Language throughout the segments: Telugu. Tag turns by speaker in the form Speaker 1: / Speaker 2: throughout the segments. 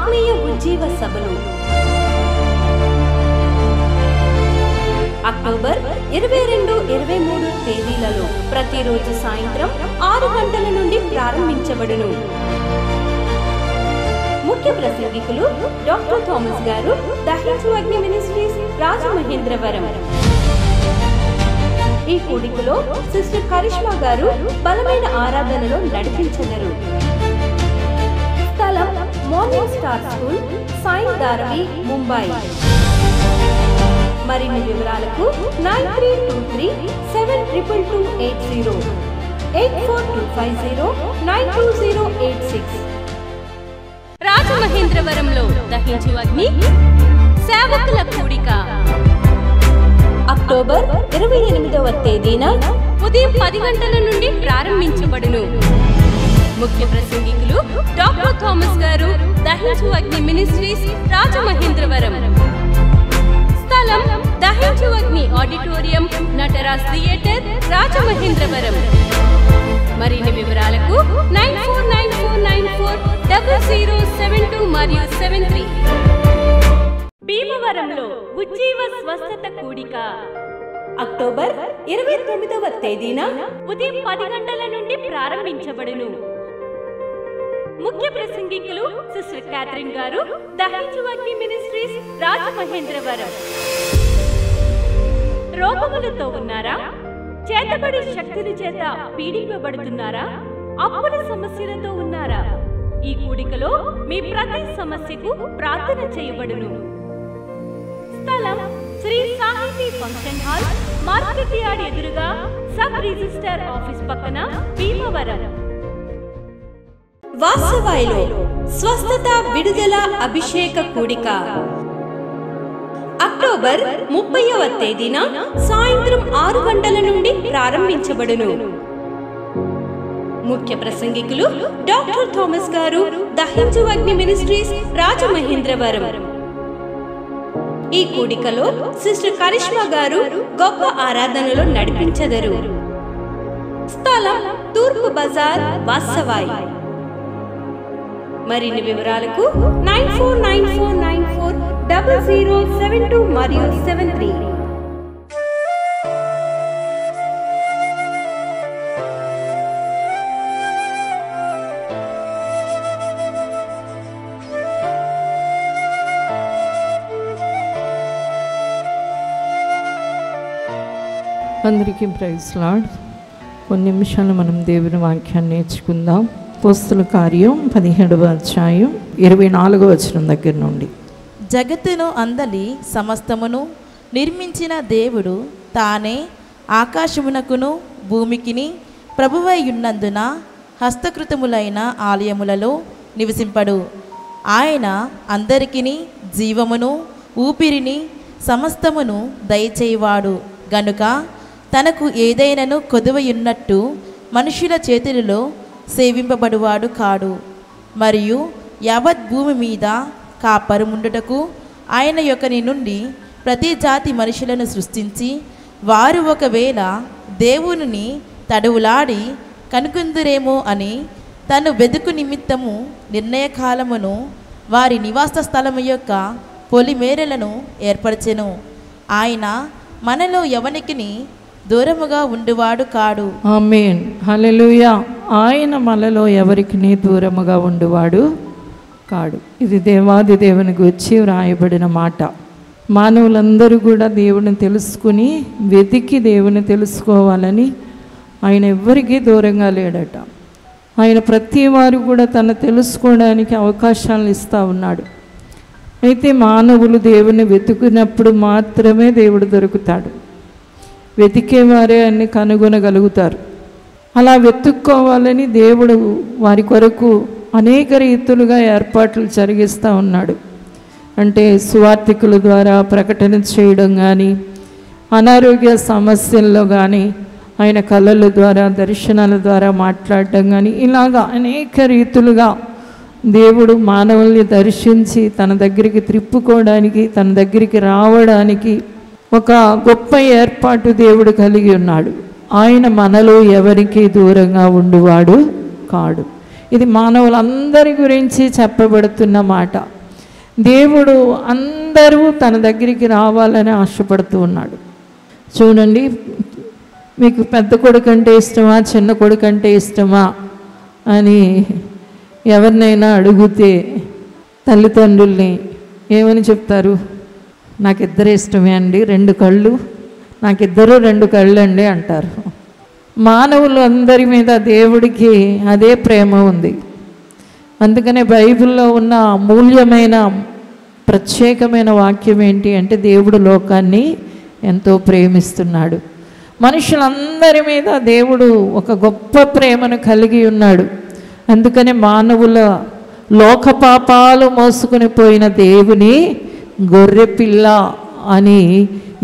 Speaker 1: ఆత్మీయ ఉజ్జీవ సభలు అక్టోబర్ 22, 23 తేదీలలో ప్రతిరోజు సాయంత్రం 6 గంటల నుండి ప్రారంభించబడును. ముఖ్య ప్రసంగికులు డాక్టర్ థామస్ గారు, దహించు అగ్ని మినిస్ట్రీస్, రాజమహేంద్రవరం. ఈ కూడికలో సిస్టర్ కరిష్మా గారు బలమైన ఆరాధనలో నడిపించెదరు. స్థలం morning star school, Sai Dharavi, Mumbai. మరిన్ని వివరాలకు 9323722280, 8425092086. రాజమహేంద్రవరంలో దహించు అగ్ని సేవకుల కూడిక అక్టోబర్ 28వ తేదీన ఉదయం 10 గంటల నుండి ప్రారంభించబడును. ముఖ్య ప్రసంగికులు డాక్టర్ థామస్ గారు, దహించు అగ్ని మినిస్ట్రీస్, రాజమహేంద్రవరం. స్థలం దహించు అగ్ని ఆడిటోరియం, నటరాజ్ థియేటర్, రాజమహేంద్రవరం. మరిన్ని వివరాలకు 9494940072 మరియు 73. భీమవరంలో ఉజ్జీవ స్వస్థత కూడిక అక్టోబర్ 29వ తేదీన ఉదయం 10 గంటల నుండి ప్రారంభించబడును. ముఖ్య ప్రసంగికులు సిస్టర్ క్యాథరిన్ గారు, దహించు అగ్ని మినిస్ట్రీస్, రాజమహేంద్రవరం. రోగములతో ఉన్నారా? చేతబడి శక్తుల చేత పీడింపబడుతున్నారా? అప్పుల సమస్యలతో ఉన్నారా? ఈ కూడికలో మీ ప్రతి సమస్యకు ప్రార్థన చేయబడును. స్థలం శ్రీ సాహితీ ఫంక్షన్ హాల్, మార్కెట్ యార్డ్ ఎదురుగా, సబ్ రిజిస్టర్ ఆఫీస్ పక్కన, భీమవరం. వాసవాయిలో స్వస్థత విడుదల అభిషేక కూడిక అక్టోబర్ 30వ తేదీన సాయంత్రం 6 గంటల నుండి ప్రారంభించబడును. ముఖ్య ప్రసంగికులు డాక్టర్ థామస్ గారు, దహించు అగ్ని మినిస్ట్రీస్, రాజమహేంద్రవరం. ఈ కూడికలో సిస్టర్ కరిష్మా గారు గొప్ప ఆరాధనలో నడిపించెదరు. స్థలం తూర్పు బజార్, వాసవాయి. మరిన్ని వివరాలకు 9494940072 మరియు 73.
Speaker 2: అందరికీ ప్రైజ్ లార్డ్. కొన్ని నిమిషాలు మనం దేవుని వాక్యాన్ని నేర్చుకుందాం. అపోస్తలుల కార్యం 17వ అధ్యాయం 24వ వచనం దగ్గర నుండి.
Speaker 3: జగత్తును అందలి సమస్తమును నిర్మించిన దేవుడు తానే ఆకాశమునకును భూమికిని ప్రభువై ఉన్నందున హస్తకృతములైన ఆలయములలో నివసింపడు. ఆయన అందరికిని జీవమును ఊపిరిని సమస్తమును దయచేయవాడు గనుక తనకు ఏదైనాను కొదువయున్నట్టు మనుషుల చేతులలో సేవింపబడువాడు కాడు. మరియు యావత్ భూమి మీద కాపరముండుటకు ఆయన యొక్కని నుండి ప్రతి జాతి మనుషులను సృష్టించి, వారు ఒకవేళ దేవుని తడవులాడి కనుకుందురేమో అని తను వెదుకు నిమిత్తము నిర్ణయకాలమును వారి నివాస స్థలము యొక్క పొలిమేరలను ఏర్పరచెను. ఆయన మనలో ఎవనికిని దూరముగా ఉండువాడు కాడు.
Speaker 2: ఆమేన్, హల్లెలూయా. ఆయన మనలో ఎవరికి దూరముగా ఉండువాడు కాడు. ఇది దేవాది దేవుని గురించి వ్రాయబడిన మాట. మానవులందరూ కూడా దేవుని తెలుసుకుని వెతికి దేవుని తెలుసుకోవాలని ఆయన ఎవ్వరికీ దూరంగా లేడట. ఆయన ప్రతి వారు కూడా తను తెలుసుకోవడానికి అవకాశాలను ఇస్తూ ఉన్నాడు. అయితే మానవులు దేవుని వెతుకున్నప్పుడు మాత్రమే దేవుడు దొరుకుతాడు. వెతికేవారే అన్ని కనుగొనగలుగుతారు. అలా వెతుక్కోవాలని దేవుడు వారి కొరకు అనేక రీతులుగా ఏర్పాట్లు జరిగిస్తూ ఉన్నాడు. అంటే సువార్థికుల ద్వారా ప్రకటన చేయడం కానీ, అనారోగ్య సమస్యల్లో కానీ ఆయన కళల ద్వారా, దర్శనాల ద్వారా మాట్లాడటం కానీ, ఇలాగా అనేక రీతులుగా దేవుడు మానవుల్ని దర్శించి తన దగ్గరికి త్రిప్పుకోవడానికి, తన దగ్గరికి రావడానికి ఒక గొప్ప ఏర్పాటు దేవుడు కలిగి ఉన్నాడు. ఆయన మనలో ఎవరికి దూరంగా ఉండువాడు కాడు. ఇది మానవులందరి గురించి చెప్పబడుతున్న మాట. దేవుడు అందరూ తన దగ్గరికి రావాలని ఆశపడుతూ ఉన్నాడు. చూడండి, మీకు పెద్ద కొడుకు అంటే ఇష్టమా, చిన్న కొడుకు అంటే ఇష్టమా అని ఎవరినైనా అడిగితే తల్లిదండ్రుల్ని ఏమని చెప్తారు? నాకిద్దరే ఇష్టమే అండి, 2 కళ్ళు, నాకిద్దరు 2 కళ్ళు అండి అంటారు. మానవులు అందరి మీద దేవుడికి అదే ప్రేమ ఉంది. అందుకనే బైబిల్లో ఉన్న అమూల్యమైన ప్రత్యేకమైన వాక్యం ఏంటి అంటే, దేవుడు లోకాన్ని ఎంతో ప్రేమిస్తున్నాడు. మనుషులందరి మీద దేవుడు ఒక గొప్ప ప్రేమను కలిగి ఉన్నాడు. అందుకనే మానవుల లోక పాపాలు మోసుకొని పోయిన దేవుని గొర్రెపిల్ల అని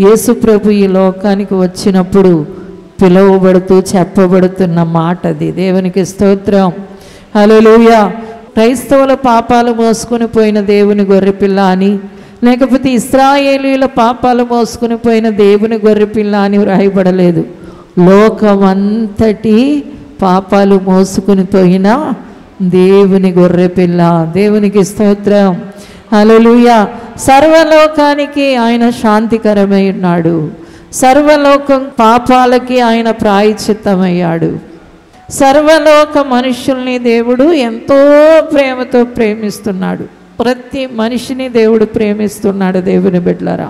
Speaker 2: యేసు ప్రభు ఈ లోకానికి వచ్చినప్పుడు పిలువబడుతూ చెప్పబడుతున్న మాట అది. దేవునికి స్తోత్రం, హల్లెలూయా. క్రైస్తవుల పాపాలు మోసుకొని పోయిన దేవుని గొర్రెపిల్ల అని, లేకపోతే ఇశ్రాయేలీయుల పాపాలు మోసుకొని పోయిన దేవుని గొర్రెపిల్ల అని వ్రాయబడలేదు. లోకమంతటి పాపాలు మోసుకొని పోయిన దేవుని గొర్రెపిల్ల. దేవునికి స్తోత్రం, హల్లెలూయా. సర్వలోకానికి ఆయన శాంతికరమై ఉన్నాడు. సర్వలోకం పాపాలకి ఆయన ప్రాయశ్చిత్తమయ్యాడు. సర్వలోక మనుషుల్ని దేవుడు ఎంతో ప్రేమతో ప్రేమిస్తున్నాడు. ప్రతి మనిషిని దేవుడు ప్రేమిస్తున్నాడు. దేవుని బిడ్డలారా,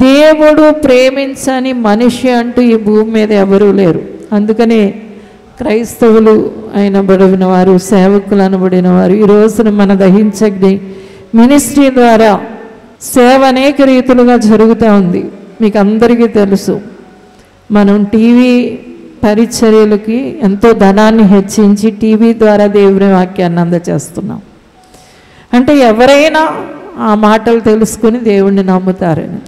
Speaker 2: దేవుడు ప్రేమించని మనిషి అంటూ ఈ భూమి మీద ఎవరూ లేరు. అందుకనే క్రైస్తవులు అయినబడిన వారు, సేవకులు అనబడిన వారు ఈ రోజున మన దహించగ్ని మినిస్ట్రీ ద్వారా సేవ అనేక రీతులుగా జరుగుతూ ఉంది. మీకు అందరికీ తెలుసు, మనం టీవీ పరిచర్యలకి ఎంతో ధనాన్ని హెచ్చించి టీవీ ద్వారా దేవుని వాక్యాన్ని అందజేస్తున్నాం. అంటే ఎవరైనా ఆ మాటలు తెలుసుకుని దేవుణ్ణి నమ్ముతారని.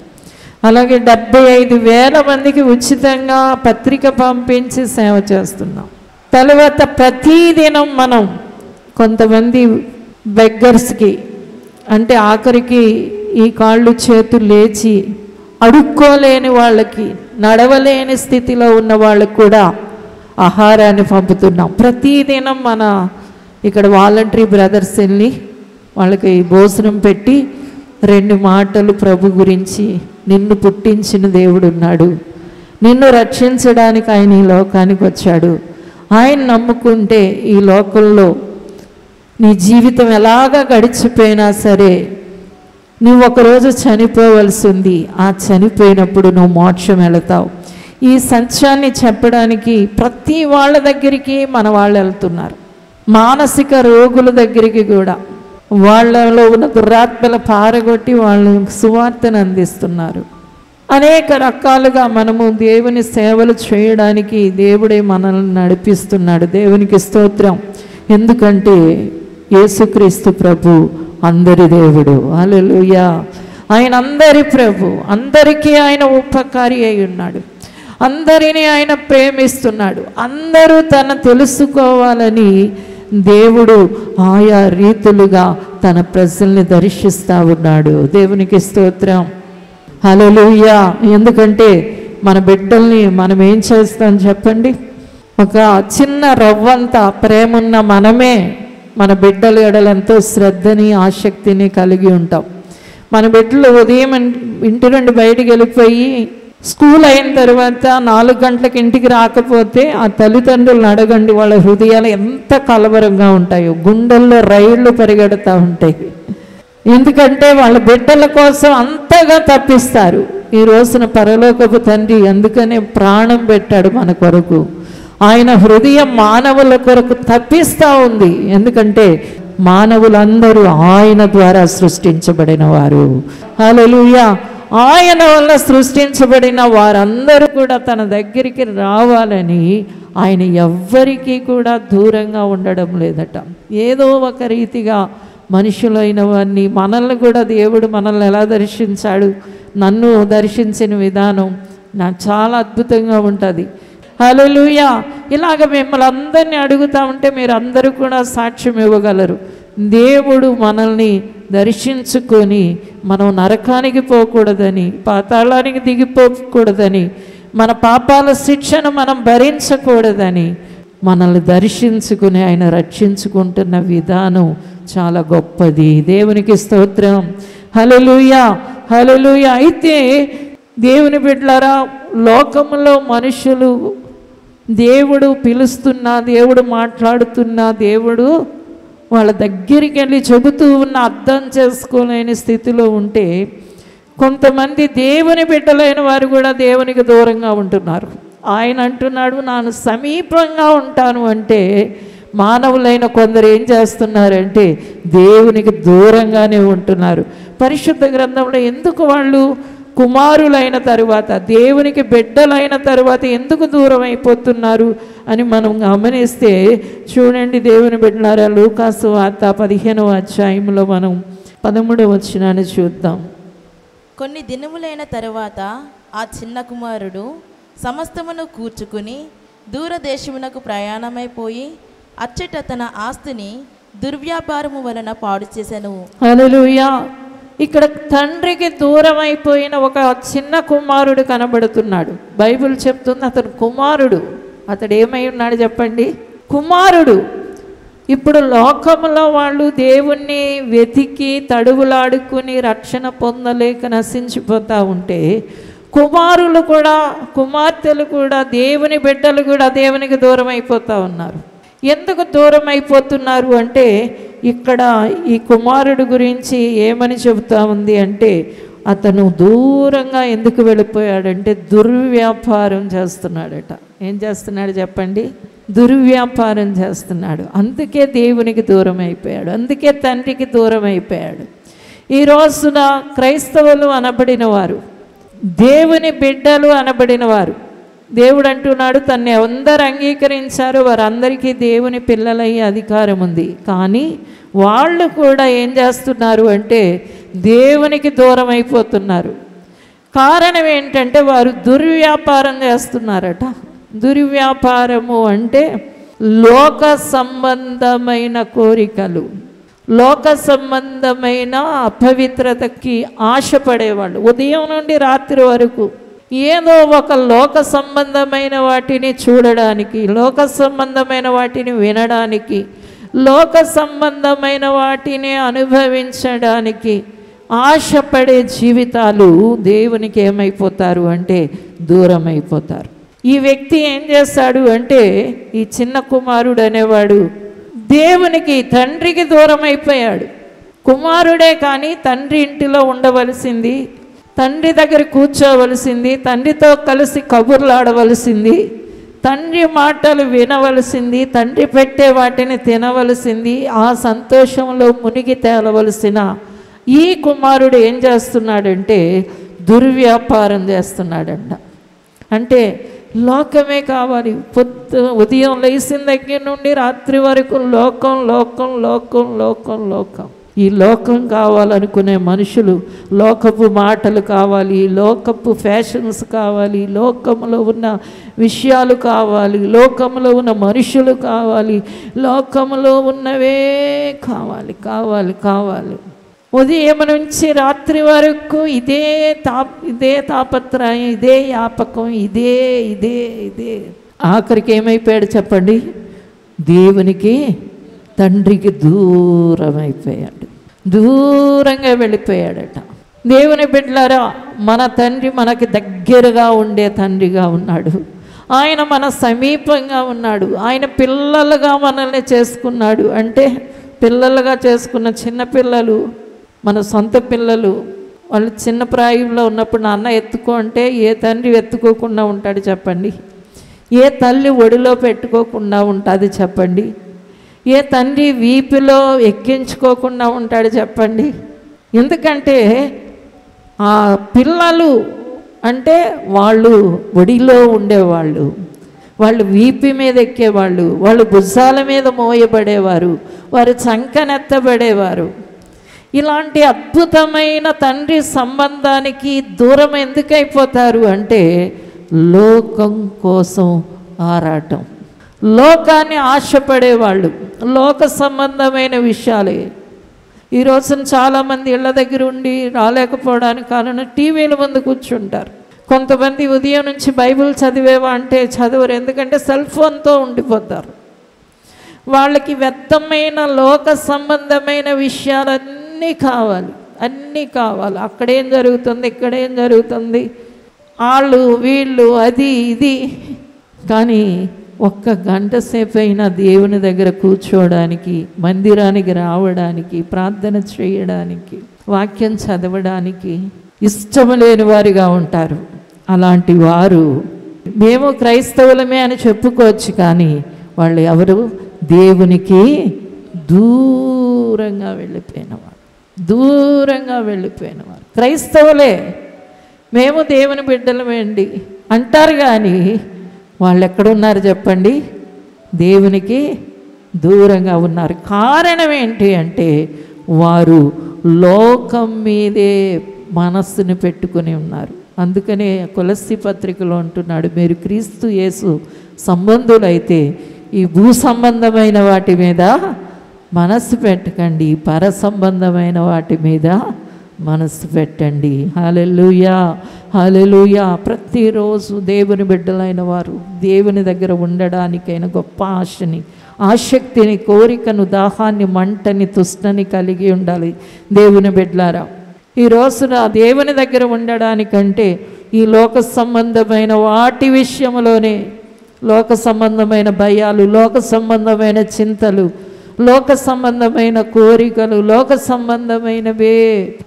Speaker 2: అలాగే 75,000 మందికి ఉచితంగా పత్రిక పంపించి సేవ చేస్తున్నాం. తర్వాత ప్రతిదినం మనం కొంతమంది బెగ్గర్స్కి, అంటే ఆఖరికి ఈ కాళ్ళు చేతులు లేచి అడుక్కోలేని వాళ్ళకి, నడవలేని స్థితిలో ఉన్న వాళ్ళకి కూడా ఆహారాన్ని పంపుతున్నాం. ప్రతిదినం మన ఇక్కడ వాలంటరీ బ్రదర్స్ వెళ్ళి వాళ్ళకి భోజనం పెట్టి 2 మాటలు ప్రభు గురించి, నిన్ను పుట్టించిన దేవుడు ఉన్నాడు, నిన్ను రక్షించడానికి ఆయన ఈ లోకానికి వచ్చాడు, ఆయన నమ్ముకుంటే ఈ లోకంలో నీ జీవితం ఎలాగా గడిచిపోయినా సరే నువ్వు ఒకరోజు చనిపోవలసి ఉంది, ఆ చనిపోయినప్పుడు నువ్వు మోక్షం వెళతావు. ఈ సత్యాన్ని చెప్పడానికి ప్రతి వాళ్ళ దగ్గరికి మన వాళ్ళు వెళ్తున్నారు. మానసిక రోగుల దగ్గరికి కూడా వాళ్ళలో ఉన్న దురాత్మల పారగొట్టి వాళ్ళు సువార్తను అందిస్తున్నారు. అనేక రకాలుగా మనము దేవుని సేవలు చేయడానికి దేవుడే మనల్ని నడిపిస్తున్నాడు. దేవునికి స్తోత్రం. ఎందుకంటే యేసుక్రీస్తు ప్రభు అందరి దేవుడు. హల్లెలూయా. ఆయన అందరి ప్రభు, అందరికీ ఆయన ఉపకారి అయి ఉన్నాడు. అందరినీ ఆయన ప్రేమిస్తున్నాడు. అందరూ తన తెలుసుకోవాలని దేవుడు ఆయా రీతులుగా తన ప్రజల్ని దర్శిస్తూ ఉన్నాడు. దేవునికి స్తోత్రం, హల్లెలూయా. ఎందుకంటే మన బిడ్డల్ని మనం ఏం చేస్తాం చెప్పండి? ఒక చిన్న రవ్వంత ప్రేమున్న మనమే మన బిడ్డల ఎడల ఎంతో శ్రద్ధని ఆసక్తిని కలిగి ఉంటాం. మన బిడ్డలు ఉదయం ఇంటి నుండి బయటికి వెళ్ళిపోయి స్కూల్ అయిన తర్వాత 4 గంటలకు ఇంటికి రాకపోతే ఆ తల్లిదండ్రులను అడగండి, వాళ్ళ హృదయాలు ఎంత కలవరంగా ఉంటాయో, గుండెల్లో రైళ్లు పరిగెడుతూ ఉంటాయి. ఎందుకంటే వాళ్ళ బిడ్డల కోసం అంతగా తప్పిస్తారు. ఈ రోజున పరలోకపు తండ్రి అందుకనే ప్రాణం పెట్టాడు మన కొరకు. ఆయన హృదయం మానవుల కొరకు తప్పిస్తూ ఉంది. ఎందుకంటే మానవులందరూ ఆయన ద్వారా సృష్టించబడిన వారు. హల్లెలూయా. ఆయన వల్ల సృష్టించబడిన వారందరూ కూడా తన దగ్గరికి రావాలని ఆయన ఎవ్వరికీ కూడా దూరంగా ఉండడం లేదట. ఏదో ఒక రీతిగా మనుషులైన వారిని, మనల్ని కూడా దేవుడు మనల్ని ఎలా దర్శించాడు, నన్ను దర్శించిన విధానం నాకు చాలా అద్భుతంగా ఉంటుంది. హల్లెలూయా. ఇలాగ మిమ్మల్ని అందరినీ అడుగుతూ ఉంటే మీరు అందరూ కూడా సాక్ష్యం ఇవ్వగలరు. దేవుడు మనల్ని దర్శించుకొని మనం నరకానికి పోకూడదని, పాతాళానికి దిగిపోకూడదని, మన పాపాల శిక్షను మనం భరించకూడదని మనల్ని దర్శించుకుని ఆయన రక్షించుకుంటున్న విధానం చాలా గొప్పది. దేవునికి స్తోత్రం. హల్లెలూయా, హల్లెలూయా. అయితే దేవుని బిడ్డలారా, లోకంలో మనుషులు దేవుడు పిలుస్తున్నా, దేవుడు మాట్లాడుతున్నా, దేవుడు వాళ్ళ దగ్గరికి వెళ్ళి చెబుతూ ఉన్న అర్థం చేసుకోలేని స్థితిలో ఉంటే, కొంతమంది దేవుని బిడ్డలైన వారు కూడా దేవునికి దూరంగా ఉంటున్నారు. ఆయన అంటున్నాడు, నేను సమీపంగా ఉంటాను అంటే, మానవులైన కొందరు ఏం చేస్తున్నారంటే దేవునికి దూరంగానే ఉంటున్నారు. పరిశుద్ధ గ్రంథంలో ఎందుకు వాళ్ళు కుమారులైన తరువాత, దేవునికి బిడ్డలైన తరువాత ఎందుకు దూరం అయిపోతున్నారు అని మనం గమనిస్తే చూడండి. దేవుని బిడ్డలారా, లూకాసు వార్త 15వ అధ్యాయంలో మనం 13వ వచనాన్ని చూద్దాం.
Speaker 3: కొన్ని దినములైన తరువాత ఆ చిన్న కుమారుడు సమస్తమును కూర్చుకుని దూరదేశమునకు ప్రయాణమైపోయి అచ్చట తన ఆస్తిని దుర్వ్యాపారము వలన పాడు చేసెను.
Speaker 2: హల్లెలూయా. ఇక్కడ తండ్రికి దూరం అయిపోయిన ఒక చిన్న కుమారుడు కనబడుతున్నాడు. బైబిల్ చెప్తుంది అతను కుమారుడు. అతడు ఏమై ఉన్నాడు చెప్పండి? కుమారుడు. ఇప్పుడు లోకంలో వాళ్ళు దేవుణ్ణి వెతికి తడువులాడుకుని రక్షణ పొందలేక నశించిపోతూ ఉంటే, కుమారులు కూడా, కుమార్తెలు కూడా, దేవుని బిడ్డలు కూడా దేవునికి దూరం అయిపోతూ ఉన్నారు. ఎందుకు దూరం అయిపోతున్నారు అంటే, ఇక్కడ ఈ కుమారుడు గురించి ఏమని చెబుతా ఉంది అంటే, అతను దూరంగా ఎందుకు వెళ్ళిపోయాడంటే దుర్వ్యాపారం చేస్తున్నాడట. ఏం చేస్తున్నాడు చెప్పండి? దుర్వ్యాపారం చేస్తున్నాడు. అందుకే దేవునికి దూరం అయిపోయాడు, అందుకే తండ్రికి దూరం అయిపోయాడు. ఈ రోజున క్రైస్తవులు అనబడిన వారు, దేవుని బిడ్డలు అనబడిన వారు, దేవుడు అంటున్నాడు తన్ని అందరు అంగీకరించారు, వారందరికీ దేవుని పిల్లలయ్యే అధికారం ఉంది. కానీ వాళ్ళు కూడా ఏం చేస్తున్నారు అంటే దేవునికి దూరం అయిపోతున్నారు. కారణం ఏంటంటే వారు దుర్వ్యాపారం చేస్తున్నారట. దుర్వ్యాపారము అంటే లోక సంబంధమైన కోరికలు, లోక సంబంధమైన అపవిత్రతకి ఆశపడేవాళ్ళు. ఉదయం నుండి రాత్రి వరకు ఏదో ఒక లోక సంబంధమైన వాటిని చూడడానికి, లోక సంబంధమైన వాటిని వినడానికి, లోక సంబంధమైన వాటిని అనుభవించడానికి ఆశపడే జీవితాలు దేవునికి ఏమైపోతారు అంటే దూరం అయిపోతారు. ఈ వ్యక్తి ఏం చేస్తాడు అంటే, ఈ చిన్న కుమారుడు అనేవాడు దేవునికి, తండ్రికి దూరం అయిపోయాడు. కుమారుడే కానీ తండ్రి ఇంటిలో ఉండవలసింది, తండ్రి దగ్గర కూర్చోవలసింది, తండ్రితో కలిసి కబుర్లు ఆడవలసింది, తండ్రి మాటలు వినవలసింది, తండ్రి పెట్టే వాటిని తినవలసింది, ఆ సంతోషంలో మునిగి తేలవలసిన ఈ కుమారుడు ఏం చేస్తున్నాడంటే దుర్వ్యాపారం చేస్తున్నాడంట. అంటే లోకమే కావాలి. ఉదయం లేచిన దగ్గర నుండి రాత్రి వరకు లోకం లోకం లోకం లోకం లోకం. ఈ లోకం కావాలనుకునే మనుషులు లోకపు మాటలు కావాలి, లోకపు ఫ్యాషన్స్ కావాలి, లోకంలో ఉన్న విషయాలు కావాలి, లోకంలో ఉన్న మనుషులు కావాలి, లోకంలో ఉన్నవే కావాలి కావాలి కావాలి. ఉదయం నుంచి రాత్రి వరకు ఇదే తాపత్రయం, ఇదే యాపకం, ఇదే ఇదే ఇదే. ఆఖరికి ఏమైపోయాడు చెప్పండి? దేవునికి, తండ్రికి దూరం అయిపోయాడు, దూరంగా వెళ్ళిపోయాడట. దేవుని బిడ్డలారా, మన తండ్రి మనకి దగ్గరగా ఉండే తండ్రిగా ఉన్నాడు. ఆయన మన సమీపంగా ఉన్నాడు. ఆయన పిల్లలుగా మనల్ని చేసుకున్నాడు. అంటే పిల్లలుగా చేసుకున్న చిన్నపిల్లలు, మన సొంత పిల్లలు, వాళ్ళు చిన్న ప్రాయంలో ఉన్నప్పుడు నాన్న ఎత్తుకో అంటే ఏ తండ్రి ఎత్తుకోకుండా ఉంటాడు చెప్పండి? ఏ తల్లి ఒడిలో పెట్టుకోకుండా ఉంటుంది చెప్పండి? ఏ తండ్రి వీపులో ఎక్కించుకోకుండా ఉంటాడు చెప్పండి? ఎందుకంటే ఆ పిల్లలు అంటే వాళ్ళు ఒడిలో ఉండేవాళ్ళు, వాళ్ళు వీపు మీద ఎక్కేవాళ్ళు, వాళ్ళు భుజాల మీద మోయబడేవారు, వారు చంకనెత్తబడేవారు. ఇలాంటి అద్భుతమైన తండ్రి సంబంధానికి దూరం ఎందుకైపోతారు అంటే లోకం కోసం ఆరాటం, లోకాన్ని ఆశపడేవాళ్ళు, లోక సంబంధమైన విషయాలే. ఈరోజు చాలామంది ఇళ్ళ దగ్గర ఉండి రాలేకపోవడానికి కారణం టీవీల ముందు కూర్చుంటారు. కొంతమంది ఉదయం నుంచి బైబిల్ చదివేవా అంటే చదవరు, ఎందుకంటే సెల్ ఫోన్తో ఉండిపోతారు. వాళ్ళకి వ్యర్థమైన లోక సంబంధమైన విషయాలన్నీ కావాలి, అన్నీ కావాలి. అక్కడేం జరుగుతుంది, ఇక్కడేం జరుగుతుంది, వాళ్ళు వీళ్ళు అది ఇది. కానీ ఒక్క గంట సేపు అయినా దేవుని దగ్గర కూర్చోవడానికి, మందిరానికి రావడానికి, ప్రార్థన చేయడానికి, వాక్యం చదవడానికి ఇష్టం లేని వారిగా ఉంటారు. అలాంటి వారు మేము క్రైస్తవులమే అని చెప్పుకోవచ్చు, కానీ వాళ్ళు ఎవరు? దేవునికి దూరంగా వెళ్ళిపోయినవారు, దూరంగా వెళ్ళిపోయినవారు. క్రైస్తవులే, మేము దేవుని బిడ్డలమేండి అంటారు, కానీ వాళ్ళు ఎక్కడున్నారు చెప్పండి? దేవునికి దూరంగా ఉన్నారు. కారణం ఏంటి అంటే వారు లోకం మీదే మనస్సును పెట్టుకుని ఉన్నారు. అందుకనే కొలస్సీ పత్రికలో అంటున్నాడు, మీరు క్రీస్తు యేసు సంబంధులైతే ఈ భూ సంబంధమైన వాటి మీద మనస్సు పెట్టకండి, పర సంబంధమైన వాటి మీద మనస్సు పెట్టండి. హల్లెలూయా, హల్లెలూయా. ప్రతిరోజు దేవుని బిడ్డలైన వారు దేవుని దగ్గర ఉండడానికైనా గొప్ప ఆశని, ఆసక్తిని, కోరికను, దాహాన్ని, మంటని, తృష్ణని కలిగి ఉండాలి దేవుని బిడ్డలారా. ఈ రోజున దేవుని దగ్గర ఉండడానికంటే ఈ లోక సంబంధమైన వాటి విషయంలోనే, లోక సంబంధమైన భయాలు, లోక సంబంధమైన చింతలు, లోక సంబంధమైన కోరికలు, లోక సంబంధమైనవే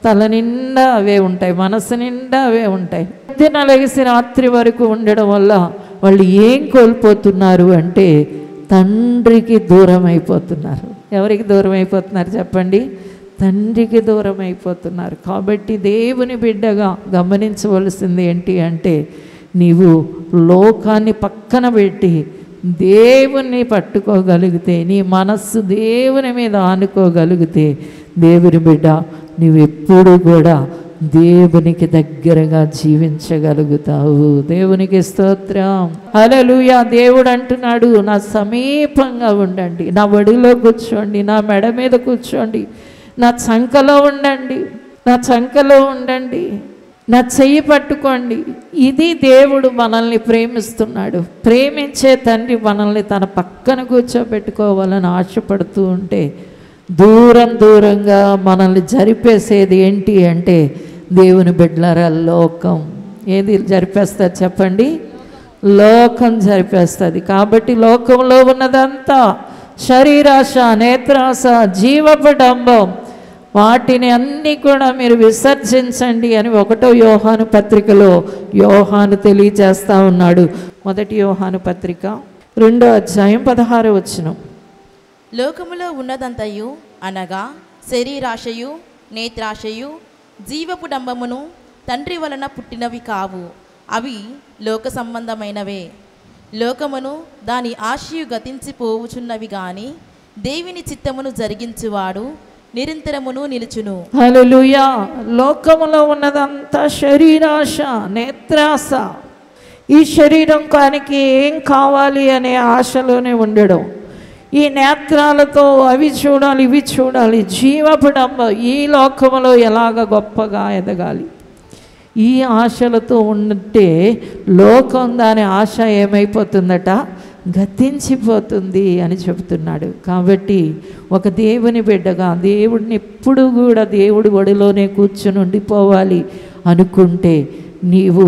Speaker 2: తల నిండా అవే ఉంటాయి, మనసు నిండా అవే ఉంటాయి. పొద్దున లెగిసి రాత్రి వరకు ఉండడం వల్ల వాళ్ళు ఏం కోల్పోతున్నారు అంటే తండ్రికి దూరం అయిపోతున్నారు. ఎవరికి దూరం అయిపోతున్నారు చెప్పండి? తండ్రికి దూరం అయిపోతున్నారు. కాబట్టి దేవుని బిడ్డగా గమనించవలసింది ఏంటి అంటే, నీవు లోకాన్ని పక్కన పెట్టి దేవుణ్ణి పట్టుకోగలిగితే, నీ మనస్సు దేవుని మీద ఆనుకోగలిగితే, దేవుని బిడ్డ నువ్వెప్పుడు కూడా దేవునికి దగ్గరగా జీవించగలుగుతావు. దేవునికి స్తోత్రం, హల్లెలూయా. దేవుడు అంటున్నాడు, నా సమీపంగా ఉండండి, నా ఒడిలో కూర్చోండి, నా మెడ మీద కూర్చోండి, నా చంకలో ఉండండి, నా చంకలో ఉండండి, నా చెయ్యి పట్టుకోండి. ఇది దేవుడు మనల్ని ప్రేమిస్తున్నాడు. ప్రేమించే తండ్రి మనల్ని తన పక్కన కూర్చోబెట్టుకోవాలని ఆశపడుతూ ఉంటే, దూరం దూరంగా మనల్ని జరిపేసేది ఏంటి అంటే, దేవుని బిడ్డలారా, లోకం. ఏది జరిపేస్తుంది చెప్పండి? లోకం జరిపేస్తుంది. కాబట్టి లోకంలో ఉన్నదంతా శరీరాశ, నేత్రాశ, జీవపడంబం, వాటిని అన్నీ కూడా మీరు విసర్జించండి అని 1 యోహాను పత్రికలో యోహాను తెలియజేస్తూ ఉన్నాడు. 1 యోహాను పత్రిక 2వ అధ్యాయం 16వ వచనం.
Speaker 3: లోకములో ఉన్నదంతయు అనగా శరీరాశయు, నేత్రాశయు, జీవపు డంబమును తండ్రి వలన పుట్టినవి కావు, అవి లోక సంబంధమైనవే. లోకమును దాని ఆశయు గతించిపోవుచున్నవి గాని దేవుని చిత్తమును జరిగించువాడు నిరంతరమును నిలుచును.
Speaker 2: హల్లెలూయా. లోకములో ఉన్నదంతా శరీరాశ, నేత్రాశ. ఈ శరీరంకానికి ఏం కావాలి అనే ఆశలోనే ఉండడం, ఈ నేత్రాలతో అవి చూడాలి, ఇవి చూడాలి, జీవపడంబ, ఈ లోకములో ఎలాగ గొప్పగా ఎదగాలి, ఈ ఆశలతో ఉంటే లోకం దాని ఆశ ఏమైపోతుందట? గతించిపోతుంది అని చెబుతున్నాడు. కాబట్టి ఒక దేవుని బిడ్డగా దేవుడిని ఎప్పుడు కూడా దేవుడి ఒడిలోనే కూర్చుని ఉండిపోవాలి అనుకుంటే, నీవు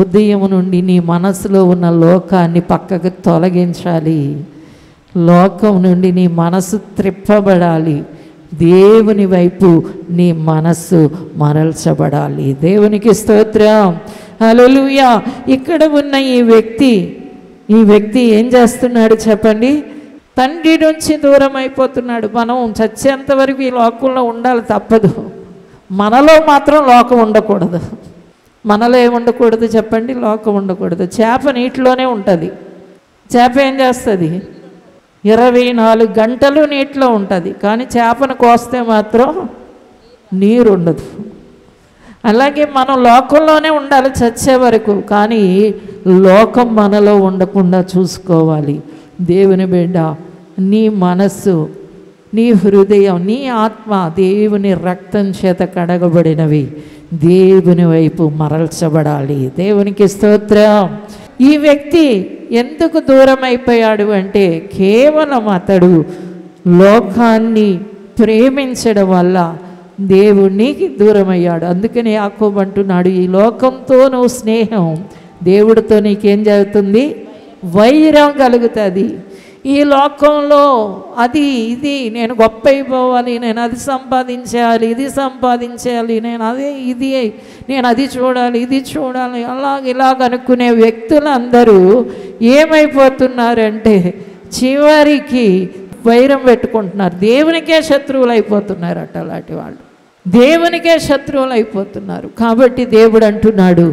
Speaker 2: ఉదయం నుండి నీ మనసులో ఉన్న లోకాన్ని పక్కకు తొలగించాలి. లోకం నుండి నీ మనసు త్రిప్పబడాలి. దేవుని వైపు నీ మనస్సు మరల్చబడాలి. దేవునికి స్తోత్రం, హల్లెలూయా. ఇక్కడ ఉన్న ఈ వ్యక్తి ఏం చేస్తున్నాడు చెప్పండి? తండ్రి నుంచి దూరం అయిపోతున్నాడు. మనం చచ్చేంత వరకు ఈ లోకంలో ఉండాలి, తప్పదు. మనలో మాత్రం లోకం ఉండకూడదు. మనలో ఏముండకూడదు చెప్పండి? లోకం ఉండకూడదు. చేప నీటిలోనే ఉంటుంది. చేప ఏం చేస్తుంది? 24 గంటలు నీటిలో ఉంటుంది, కానీ చేపను కోస్తే మాత్రం నీరు ఉండదు. అలాగే మనం లోకంలోనే ఉండాలి చచ్చే వరకు, కానీ లోకం మనలో ఉండకుండా చూసుకోవాలి. దేవుని బిడ్డ, నీ మనస్సు, నీ హృదయం, నీ ఆత్మ దేవుని రక్తం చేత కడగబడినవి. దేవుని వైపు మరల్చబడాలి. దేవునికి స్తోత్రం. ఈ వ్యక్తి ఎందుకు దూరం అయిపోయాడు అంటే కేవలం అతడు లోకాన్ని ప్రేమించడం వల్ల దేవునికి దూరమయ్యాడు. అందుకని యాకోబు అంటున్నాడు, ఈ లోకంతో నువ్వు స్నేహం, దేవుడితో నీకేం జరుగుతుంది? వైరం కలుగుతుంది. ఈ లోకంలో అది ఇది నేను గొప్ప అయిపోవాలి, నేను అది సంపాదించాలి, ఇది సంపాదించాలి, నేను అది చూడాలి, ఇది చూడాలి, ఇలాగ అనుకునే వ్యక్తులందరూ ఏమైపోతున్నారంటే చివరికి వైరం పెట్టుకుంటున్నారు. దేవునికే శత్రువులు అయిపోతున్నారు. అలాంటి వాళ్ళు దేవునికే శత్రువులు అయిపోతున్నారు. కాబట్టి దేవుడు అంటున్నాడు,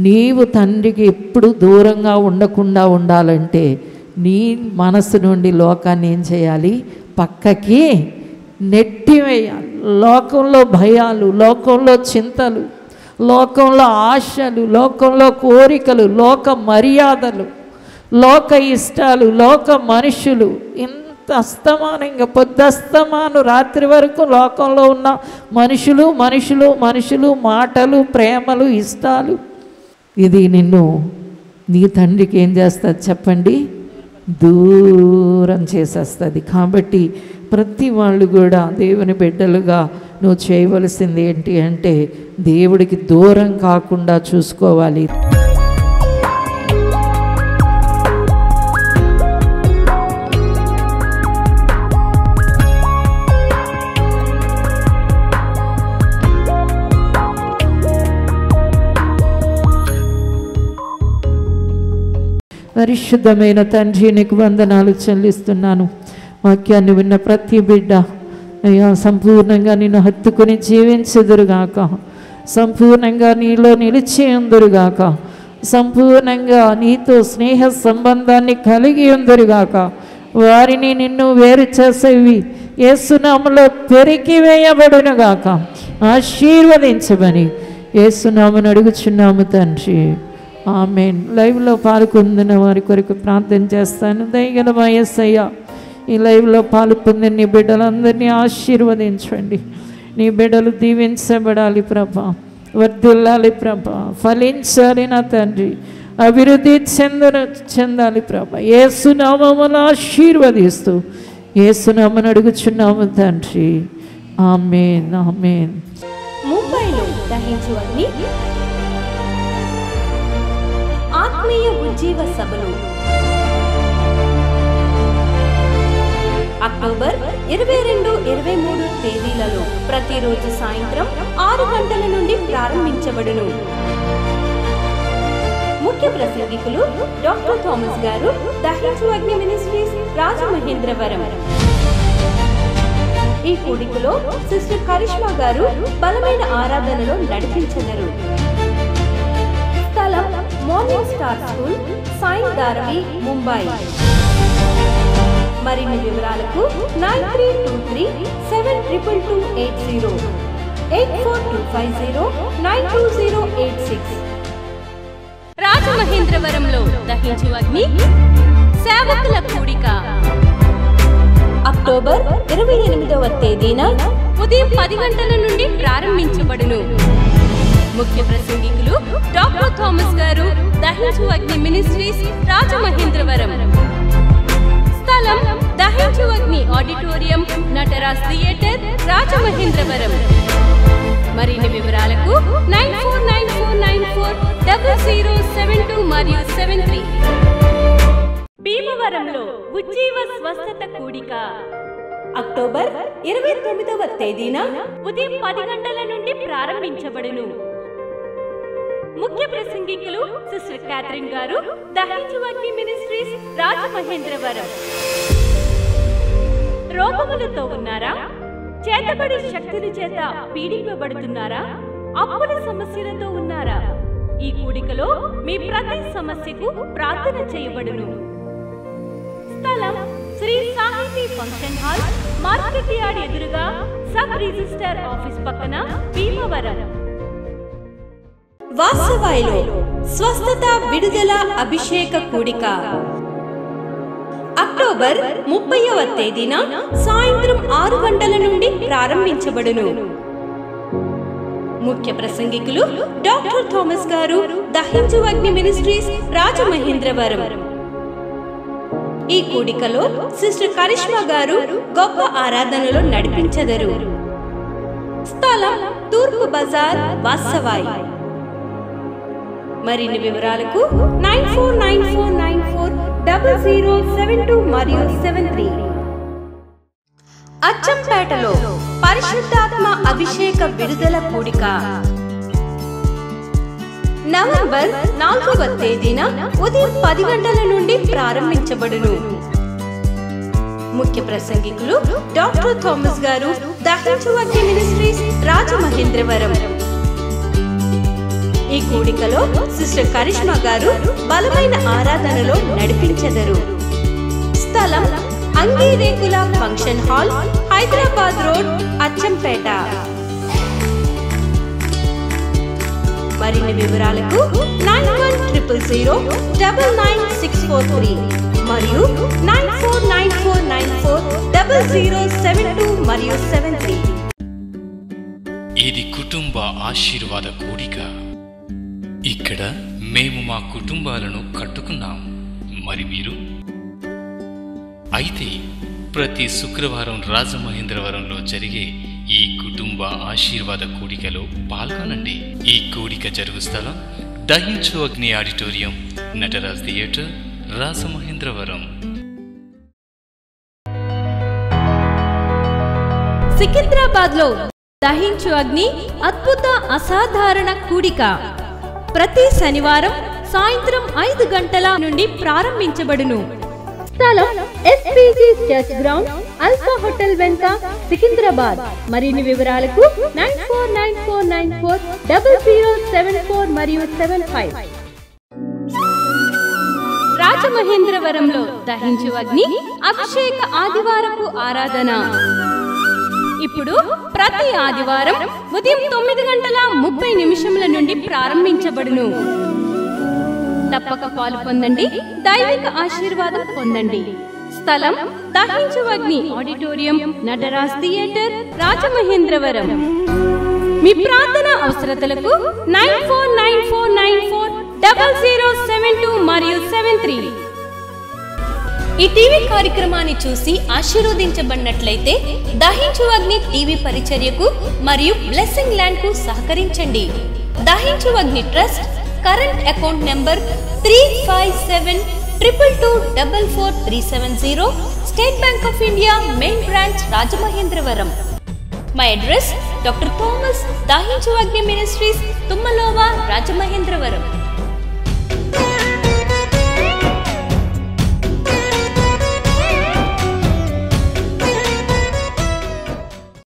Speaker 2: నీవు తండ్రికి ఎప్పుడు దూరంగా ఉండకుండా ఉండాలంటే నీ మనసు నుండి లోకాన్ని ఏం చేయాలి? పక్కకి నెట్టివేయాలి. లోకంలో భయాలు, లోకంలో చింతలు, లోకంలో ఆశలు, లోకంలో కోరికలు, లోక మర్యాదలు, లోక ఇష్టాలు, లోక మనుషులు, ఇంత అస్తమానంగా పొద్దస్తమాను రాత్రి వరకు లోకంలో ఉన్న మనుషులు మాటలు, ప్రేమలు, ఇష్టాలు, ఇది నిన్ను నీ తండ్రికి ఏం చేస్తుంది చెప్పండి? దూరం చేసేస్తుంది. కాబట్టి ప్రతి వాళ్ళు కూడా దేవుని బిడ్డలుగా నువ్వు చేయవలసింది ఏంటి అంటే దేవుడికి దూరం కాకుండా చూసుకోవాలి. పరిశుద్ధమైన తండ్రి, నీకు వందనాలు చెల్లిస్తున్నాను. వాక్యాన్ని విన్న ప్రతి బిడ్డ అయ్యా సంపూర్ణంగా నిన్ను హత్తుకుని జీవించుదురుగాక, సంపూర్ణంగా నీలో నిలిచి ఉందురుగాక, సంపూర్ణంగా నీతో స్నేహ సంబంధాన్ని కలిగి ఉందురుగాక. వారిని నిన్ను వేరు చేసేవి యేసునామములో పెరిగివేయబడునుగాక. ఆశీర్వదించమని యేసునామమును అడుగుచున్నాము తండ్రి, ఆమేన్. లైవ్లో పాల్గొందిన వారి కొరకు ప్రార్థన చేస్తాను. దయగల మా యేసయ్య, ఈ లైవ్లో పాల్గొందిన నీ బిడ్డలందరినీ ఆశీర్వదించండి. నీ బిడ్డలు దీవించబడాలి ప్రభా, వర్ధిల్లాలి ప్రభా, ఫలించాలి నా తండ్రి, అభివృద్ధి చెందాలి ప్రభా. యేసునామమును ఆశీర్వదిస్తూ యేసునామమును అడుగుచున్నాము తండ్రి, ఆమేన్, ఆమేన్.
Speaker 1: ముంబైలో దహించు అగ్ని ఆత్మీయ ఉజ్జీవ సభలు అక్టోబర్ 22, 23 తేదీలలో ప్రతిరోజు సాయంత్రం 6 గంటల నుండి ప్రారంభించబడును. ముఖ్య ప్రసంగికులు డాక్టర్ థామస్ గారు, దహించు అగ్ని మినిస్ట్రీస్, రాజమహేంద్రవరం. ఈ కూడికలో సిస్టర్ కరిష్మా గారు బలమైన ఆరాధనలో నడిపించెదరు. స్థలం morning star school, Sai Dharavi, Mumbai. మరిన్ని వివరాలకు 9323722280, 8425092086.
Speaker 4: రాజమహేంద్రవరంలో దహించు అగ్ని సేవకుల కూడిక
Speaker 1: అక్టోబర్ 28వ తేదీన
Speaker 4: ఉదయం 10 గంటల నుండి ప్రారంభించబడును. ముఖ్య ప్రసంగికులు డాక్టర్ థామస్ గారు, దహించు అగ్ని మినిస్ట్రీస్, రాజమహేంద్రవరం. స్థలం దహించు అగ్ని ఆడిటోరియం, నటరాజ్ థియేటర్, రాజమహేంద్రవరం. మరిన్ని వివరాలకు 9494940072 మరియు 73.
Speaker 1: భీమవరంలో ఉజ్జీవ స్వస్థత కూడిక అక్టోబర్ 29వ తేదీన
Speaker 4: ఉదయం 10 గంటల నుండి ప్రారంభించబడును. ముఖ్య ప్రసంగికులు సిస్టర్ క్యాథరిన్ గారు, దహించు అగ్ని మినిస్ట్రీస్, రాజమహేంద్రవరం. రోగములతో ఉన్నారా? చేతబడి శక్తుల చేత పీడింపబడుతున్నారా? అప్పుల సమస్యలతో ఉన్నారా? ఈ కూడికలో మీ ప్రతి సమస్యకు ప్రార్థన చేయబడును. స్థలం శ్రీ సాహితీ ఫంక్షన్ హాల్, మార్కెట్ యార్డ్ ఎదురుగా, సబ్ రిజిస్టర్ ఆఫీస్ పక్కన, భీమవరం.
Speaker 1: వాసవాయిలో స్వస్థత విడుదల అభిషేక కూడిక అక్టోబర్ 30వ తేదీన సాయంత్రం 6 గంటల నుండి ప్రారంభించబడును. ముఖ్య ప్రసంగికులు డాక్టర్ థామస్ గారు, దహించు అగ్ని మినిస్ట్రీస్, రాజమహేంద్రవరం. ఈ కూడికలో సిస్టర్ కరిష్మా గారు గొప్ప ఆరాధనలో నడిపించెదరు. స్థలం తూర్పు బజార్, వాసవాయి. మరిన్ని వివరాలకు 9494940072 మరియు 73. అచ్చంపేటలో పరిశుద్ధాత్మ అభిషేక విడుదల కూడిక నవంబర్ 4వ తేదీన ఉదయం 10 గంటల నుండి ప్రారంభించబడును. ముఖ్య ప్రసంగికులు డాక్టర్ థామస్ గారు, దహించు అగ్ని మినిస్ట్రీస్, రాజమహేంద్రవరం. ఈ కూడికలో సిస్టర్ కరిష్మా గారు బలమైన ఆరాధనలో నడిపించెదరు. స్థలం Angirekula function hall, Hyderabad road, Achampet. మరిన్ని వివరాలకు 9100099643 మరియు 9494940072 మరియు 73.
Speaker 5: ఇది కుటుంబ ఆశీర్వాద కూడిక. ఇక్కడ మేము మా కుటుంబాలను కట్టుకున్నాం. మరి మీరు? అయితే ప్రతి శుక్రవారం రాజమహేంద్రవరంలో జరిగే ఈ కుటుంబ ఆశీర్వాద కూడికలో పాల్గొనండి. ఈ కూడిక జరుగు స్థలం దహించు అగ్ని ఆడిటోరియం, నటరాజ్ థియేటర్, రాజమహేంద్రవరం.
Speaker 1: సికింద్రాబాద్ లో దహించు అగ్ని అద్భుత అసాధారణ కూడిక ప్రతి శనివారం సాయంత్రం 5 గంటల నుండి ప్రారంభించబడును. స్థలం SPG church ground, alpha hotel వెనుక, సికింద్రాబాద్. మరిన్ని వివరాలకు 9494940074 మరియు 75. రాజమహేంద్రవరంలో దహించు అగ్ని అభిషేక ఆదివారపు ఆరాధన ఇప్పుడు ప్రతి ఆదివారం ఉదయం 9:30 నుండి ప్రారంభించబడును. తప్పక పాలు పొందండి, దైవిక ఆశీర్వాదం పొందండి. స్థలం దహించు అగ్ని ఆడిటోరియం, నటరాజ్ థియేటర్, రాజమహేంద్రవరం. మీ ప్రార్థన అవసరతలకు 9494940072 మరియు 73. ఈ టీవీ కార్యక్రమాన్ని చూసి ఆశీర్వదించబడినట్లయితే దహించు అగ్ని టీవీ పరిచర్యకు మరియు బ్లెస్సింగ్ ల్యాండ్ కు సహకరించండి. దహించు అగ్ని trust current account number 357222444370, State Bank of India, main branch, Rajamahendravaram. My address doctor Thomas, దహించు అగ్ని మినిస్ట్రీస్, తుమ్మలోవా, రాజమహేంద్రవరం.